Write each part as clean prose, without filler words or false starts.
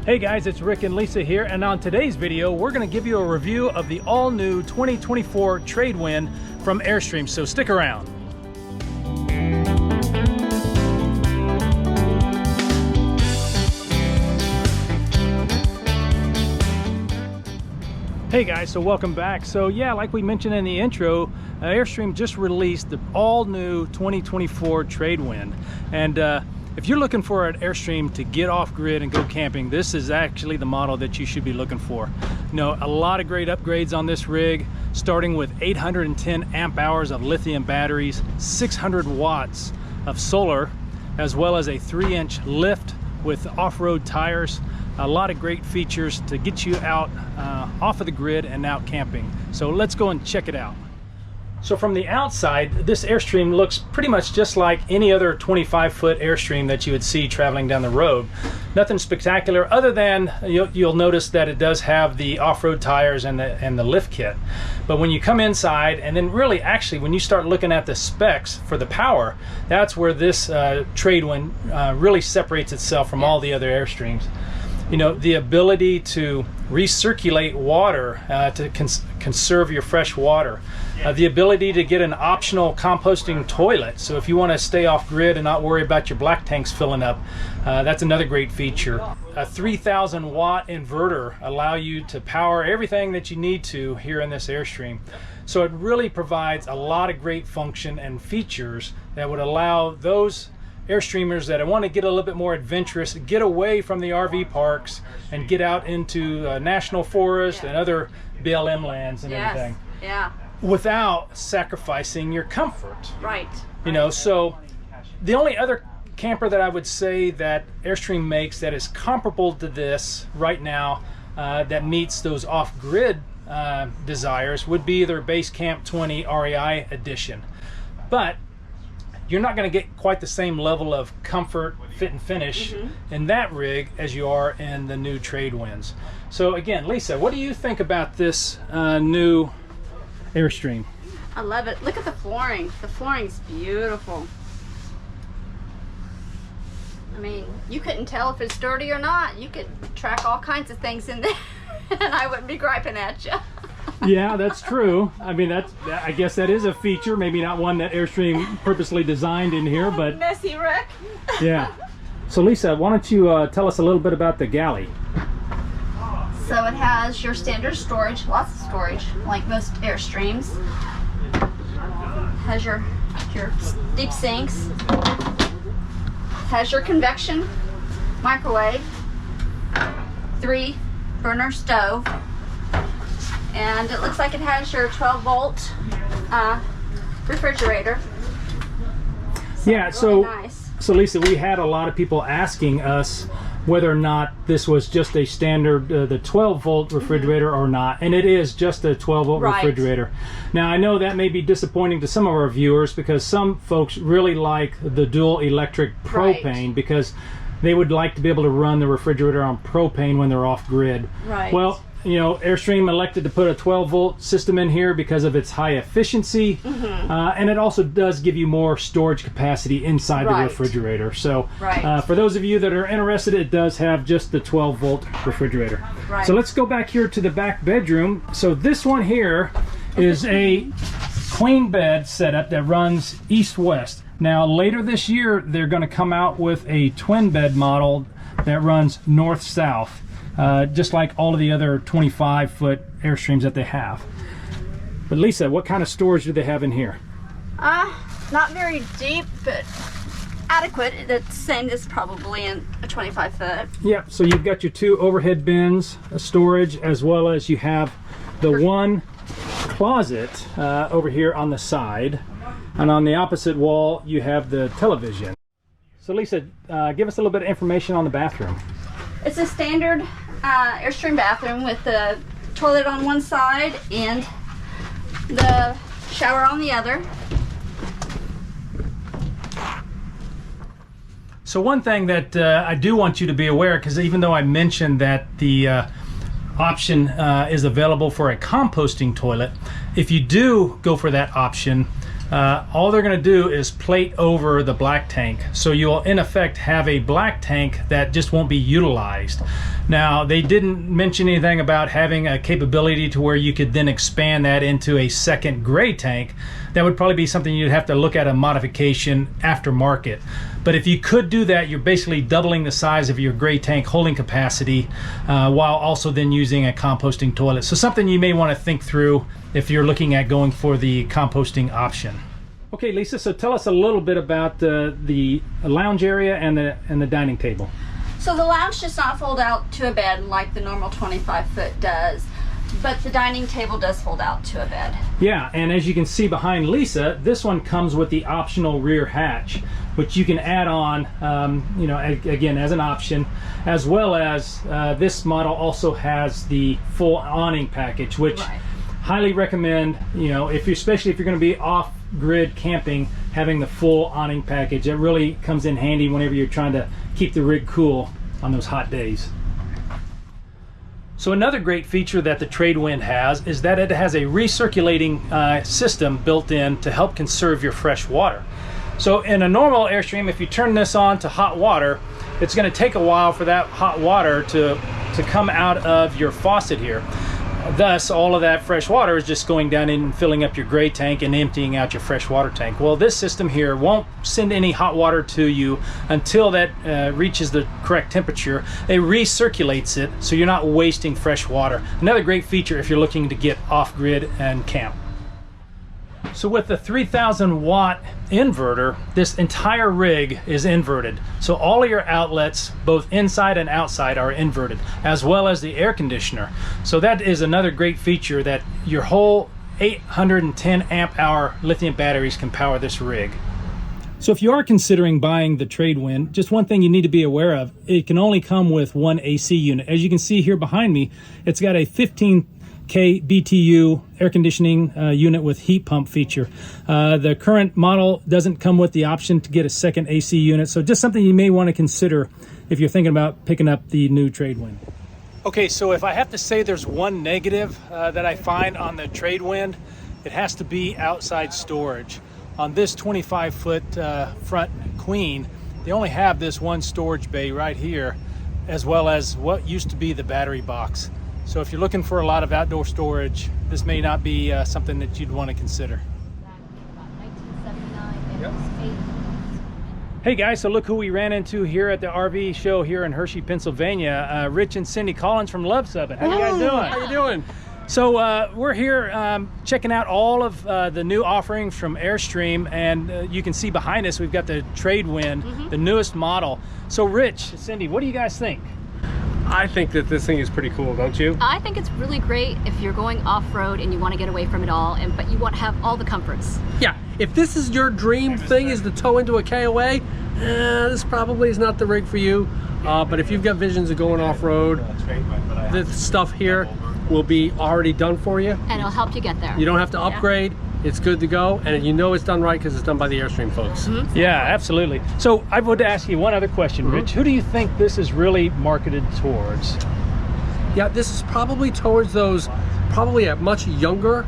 Hey guys, it's Rick and Lisa here, and on today's video we're going to give you a review of the all-new 2024 Tradewind from Airstream, so stick around. Hey guys, so welcome back. So yeah, like we mentioned in the intro, Airstream just released the all-new 2024 Tradewind, and if you're looking for an Airstream to get off grid and go camping, this is actually the model that you should be looking for. You know, a lot of great upgrades on this rig, starting with 810 amp hours of lithium batteries, 600 watts of solar, as well as a 3-inch lift with off-road tires. A lot of great features to get you out off of the grid and out camping. So let's go and check it out. So from the outside, this Airstream looks pretty much just like any other 25-foot Airstream that you would see traveling down the road. Nothing spectacular, other than you'll notice that it does have the off-road tires and the lift kit. But when you come inside, and then really actually when you start looking at the specs for the power, that's where this Tradewind really separates itself from all the other Airstreams. You know, the ability to recirculate water to conserve your fresh water. The ability to get an optional composting toilet, so if you want to stay off grid and not worry about your black tanks filling up, that's another great feature. A 3,000 watt inverter allow you to power everything that you need to here in this Airstream. So it really provides a lot of great function and features that would allow those Airstreamers that want to get a little bit more adventurous, get away from the RV parks and get out into national forest and other BLM lands and everything. Yeah. Without sacrificing your comfort. Right. You know, so the only other camper that I would say that Airstream makes that is comparable to this right now that meets those off-grid desires would be their Base Camp 20 REI edition. But you're not going to get quite the same level of comfort, fit, and finish in that rig as you are in the new Tradewinds. So again, Lisa, what do you think about this new Airstream? I love it. Look at the flooring. The flooring's beautiful. I mean, you couldn't tell if it's dirty or not. You could track all kinds of things in there and I wouldn't be griping at you. Yeah, that's true. I mean, I guess that is a feature, maybe not one that Airstream purposely designed in here, but messy, Rick. Yeah. So Lisa, why don't you tell us a little bit about the Galley? So it has your standard storage, lots of storage, like most Airstreams. Has your deep sinks. Has your convection microwave, 3 burner stove. And it looks like it has your 12-volt refrigerator. Yeah, really nice. So Lisa, we had a lot of people asking us whether or not this was just a standard, the 12-volt refrigerator or not, and it is just a 12-volt refrigerator. Now, I know that may be disappointing to some of our viewers because some folks really like the dual electric propane because they would like to be able to run the refrigerator on propane when they're off grid. Right. Well, you know, Airstream elected to put a 12-volt system in here because of its high efficiency, and it also does give you more storage capacity inside the refrigerator. So for those of you that are interested, it does have just the 12-volt refrigerator. So let's go back here to the back bedroom. So this one here is a queen bed setup that runs east-west. Now later this year, they're going to come out with a twin bed model that runs north-south. Just like all of the other 25-foot Airstreams that they have. But Lisa, what kind of storage do they have in here? Not very deep, but adequate. The same as probably in a 25-foot. Yep, so you've got your 2 overhead bins, storage, as well as you have the one closet over here on the side. And on the opposite wall, you have the television. So Lisa, give us a little bit of information on the bathroom. It's a standard Airstream bathroom with the toilet on one side and the shower on the other. So one thing that I do want you to be aware, because even though I mentioned that the option is available for a composting toilet, if you do go for that option, all they're going to do is plate over the black tank. So you'll in effect have a black tank that just won't be utilized. Now, they didn't mention anything about having a capability to where you could then expand that into a second gray tank. That would probably be something you'd have to look at a modification aftermarket. But if you could do that, you're basically doubling the size of your gray tank holding capacity while also then using a composting toilet. So something you may want to think through if you're looking at going for the composting option. Okay, Lisa, so tell us a little bit about the lounge area and the dining table. So the lounge does not fold out to a bed like the normal 25-foot does, but the dining table does fold out to a bed. Yeah, and as you can see behind Lisa, this one comes with the optional rear hatch, which you can add on, you know, again, as an option, as well as this model also has the full awning package, which highly recommend, you know, especially if you're going to be off-grid camping, having the full awning package. It really comes in handy whenever you're trying to keep the rig cool on those hot days. So another great feature that the Tradewind has is that it has a recirculating system built in to help conserve your fresh water. So in a normal Airstream, if you turn this on to hot water, it's going to take a while for that hot water to come out of your faucet here. Thus, all of that fresh water is just going down and filling up your gray tank and emptying out your fresh water tank. Well, this system here won't send any hot water to you until that reaches the correct temperature. It recirculates it, so you're not wasting fresh water. Another great feature if you're looking to get off-grid and camp. So with the 3,000 watt inverter, this entire rig is inverted. So all of your outlets, both inside and outside, are inverted, as well as the air conditioner. So that is another great feature, that your whole 810 amp hour lithium batteries can power this rig. So if you are considering buying the Tradewind, just one thing you need to be aware of, it can only come with one AC unit. As you can see here behind me, it's got a 15 BTU air conditioning unit with heat pump feature. The current model doesn't come with the option to get a second AC unit, so just something you may want to consider if you're thinking about picking up the new Tradewind. Okay, so if I have to say there's one negative that I find on the Tradewind, it has to be outside storage. On this 25-foot front Queen, they only have this one storage bay right here, as well as what used to be the battery box. So if you're looking for a lot of outdoor storage, this may not be something that you'd want to consider. Yep. Hey guys, so look who we ran into here at the RV show here in Hershey, Pennsylvania. Rich and Cindy Collins from Love Subbing. How you guys doing? How you doing? So we're here checking out all of the new offerings from Airstream, and you can see behind us we've got the Tradewind, the newest model. So Rich, Cindy, what do you guys think? I think that this thing is pretty cool, don't you? I think it's really great if you're going off-road and you want to get away from it all, but you want to have all the comforts. Yeah, if this is your dream thing, is to tow into a KOA, this probably is not the rig for you. But if you've got visions of going off-road, this stuff here will be already done for you. And it'll help you get there. You don't have to upgrade. It's good to go, and you know it's done right because it's done by the Airstream folks. Yeah, absolutely. So I would ask you one other question, Rich. Who do you think this is really marketed towards? Yeah, this is probably towards those, probably a much younger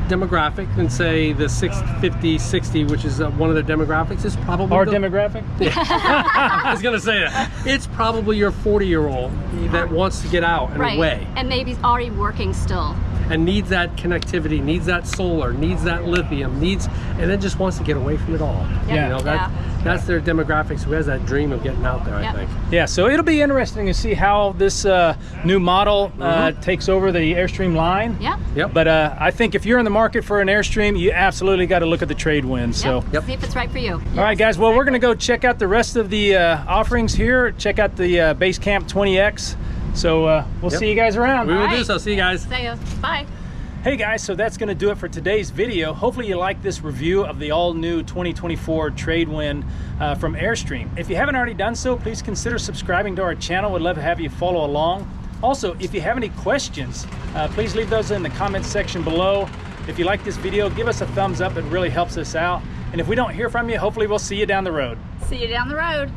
demographic than say the 650, 60, which is one of the demographics. Is probably our demographic? I was gonna say that. It's probably your 40-year-old that wants to get out and away. And maybe he's already working still. And needs that connectivity, needs that solar, needs that lithium, and then just wants to get away from it all. Yeah. You know, that's their demographics. Who has that dream of getting out there, I think. Yeah, so it'll be interesting to see how this new model takes over the Airstream line. Yeah. Yep. But I think if you're in the market for an Airstream, you absolutely got to look at the Tradewind. So. See if it's right for you. All right, guys. Well, we're going to go check out the rest of the offerings here. Check out the Basecamp 20X. So we'll see you guys around. We will do so. See you guys. See ya. Bye. Hey guys, so that's going to do it for today's video. Hopefully you like this review of the all-new 2024 Tradewind from Airstream. If you haven't already done so, please consider subscribing to our channel. We'd love to have you follow along. Also, if you have any questions, please leave those in the comments section below. If you like this video, give us a thumbs up. It really helps us out. And if we don't hear from you, hopefully we'll see you down the road. See you down the road.